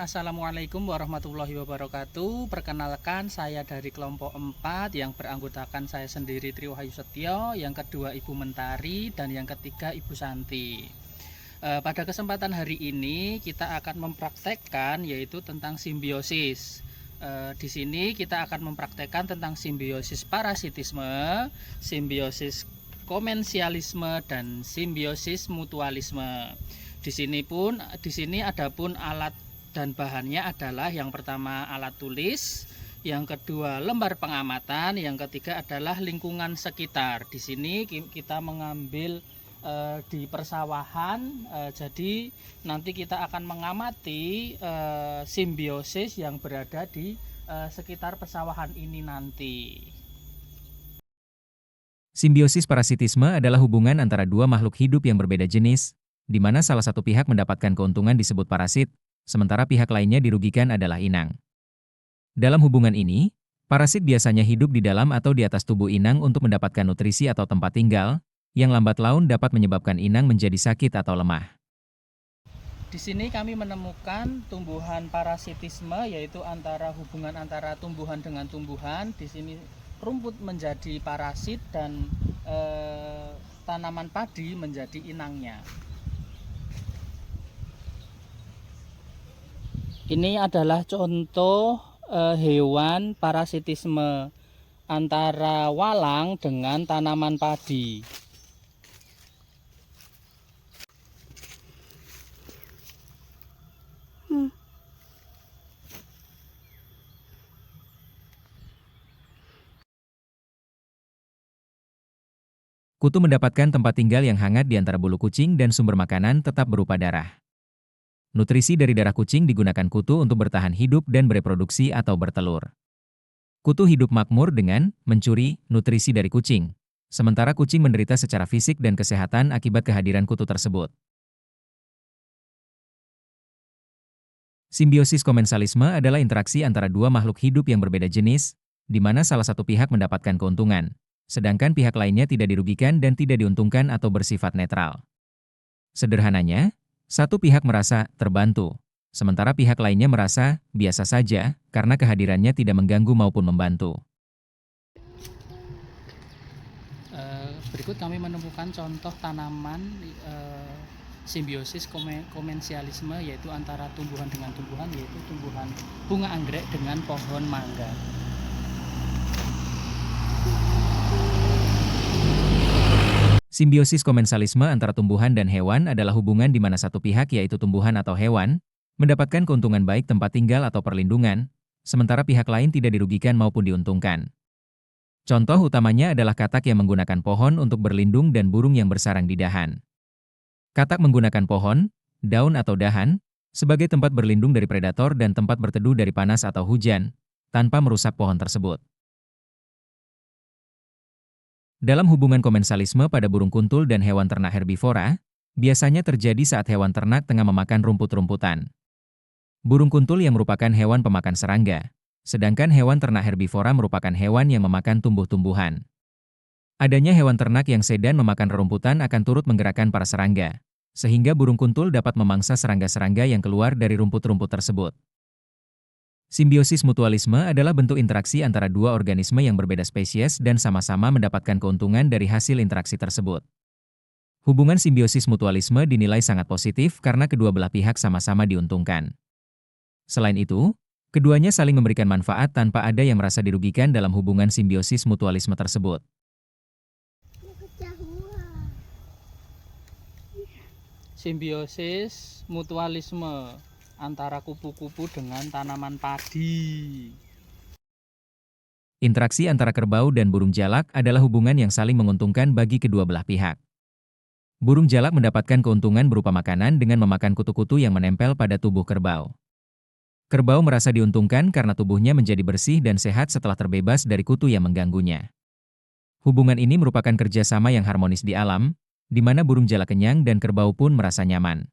Assalamualaikum warahmatullahi wabarakatuh. Perkenalkan, saya dari kelompok 4 yang beranggotakan saya sendiri Trio Hayu Setio, yang kedua Ibu Mentari, dan yang ketiga Ibu Santi. Pada kesempatan hari ini kita akan mempraktekkan yaitu tentang simbiosis. Di sini kita akan mempraktekkan tentang simbiosis parasitisme, simbiosis komensialisme, dan simbiosis mutualisme. Di sini adapun alat dan bahannya adalah yang pertama alat tulis, yang kedua lembar pengamatan, yang ketiga adalah lingkungan sekitar. Di sini kita mengambil di persawahan, jadi nanti kita akan mengamati simbiosis yang berada di sekitar persawahan ini nanti. Simbiosis parasitisme adalah hubungan antara dua makhluk hidup yang berbeda jenis, di mana salah satu pihak mendapatkan keuntungan disebut parasit, sementara pihak lainnya dirugikan adalah inang. Dalam hubungan ini, parasit biasanya hidup di dalam atau di atas tubuh inang untuk mendapatkan nutrisi atau tempat tinggal, yang lambat laun dapat menyebabkan inang menjadi sakit atau lemah. Di sini kami menemukan tumbuhan parasitisme, yaitu hubungan antara tumbuhan dengan tumbuhan. Di sini rumput menjadi parasit dan tanaman padi menjadi inangnya. Ini adalah contoh hewan parasitisme antara walang dengan tanaman padi. Kutu mendapatkan tempat tinggal yang hangat di antara bulu kucing dan sumber makanan tetap berupa darah. Nutrisi dari darah kucing digunakan kutu untuk bertahan hidup dan bereproduksi atau bertelur. Kutu hidup makmur dengan mencuri nutrisi dari kucing, sementara kucing menderita secara fisik dan kesehatan akibat kehadiran kutu tersebut. Simbiosis komensalisme adalah interaksi antara dua makhluk hidup yang berbeda jenis, di mana salah satu pihak mendapatkan keuntungan, sedangkan pihak lainnya tidak dirugikan dan tidak diuntungkan atau bersifat netral. Sederhananya, satu pihak merasa terbantu, sementara pihak lainnya merasa biasa saja karena kehadirannya tidak mengganggu maupun membantu. Berikut kami menemukan contoh tanaman simbiosis komensialisme, yaitu antara tumbuhan dengan tumbuhan, yaitu tumbuhan bunga anggrek dengan pohon mangga. Simbiosis komensalisme antara tumbuhan dan hewan adalah hubungan di mana satu pihak, yaitu tumbuhan atau hewan, mendapatkan keuntungan baik tempat tinggal atau perlindungan, sementara pihak lain tidak dirugikan maupun diuntungkan. Contoh utamanya adalah katak yang menggunakan pohon untuk berlindung dan burung yang bersarang di dahan. Katak menggunakan pohon, daun atau dahan, sebagai tempat berlindung dari predator dan tempat berteduh dari panas atau hujan, tanpa merusak pohon tersebut. Dalam hubungan komensalisme pada burung kuntul dan hewan ternak herbivora, biasanya terjadi saat hewan ternak tengah memakan rumput-rumputan. Burung kuntul yang merupakan hewan pemakan serangga, sedangkan hewan ternak herbivora merupakan hewan yang memakan tumbuh-tumbuhan. Adanya hewan ternak yang sedan memakan rerumputan akan turut menggerakkan para serangga, sehingga burung kuntul dapat memangsa serangga-serangga yang keluar dari rumput-rumput tersebut. Simbiosis mutualisme adalah bentuk interaksi antara dua organisme yang berbeda spesies dan sama-sama mendapatkan keuntungan dari hasil interaksi tersebut. Hubungan simbiosis mutualisme dinilai sangat positif karena kedua belah pihak sama-sama diuntungkan. Selain itu, keduanya saling memberikan manfaat tanpa ada yang merasa dirugikan dalam hubungan simbiosis mutualisme tersebut. Simbiosis mutualisme antara kupu-kupu dengan tanaman padi. Interaksi antara kerbau dan burung jalak adalah hubungan yang saling menguntungkan bagi kedua belah pihak. Burung jalak mendapatkan keuntungan berupa makanan dengan memakan kutu-kutu yang menempel pada tubuh kerbau. Kerbau merasa diuntungkan karena tubuhnya menjadi bersih dan sehat setelah terbebas dari kutu yang mengganggunya. Hubungan ini merupakan kerjasama yang harmonis di alam, di mana burung jalak kenyang dan kerbau pun merasa nyaman.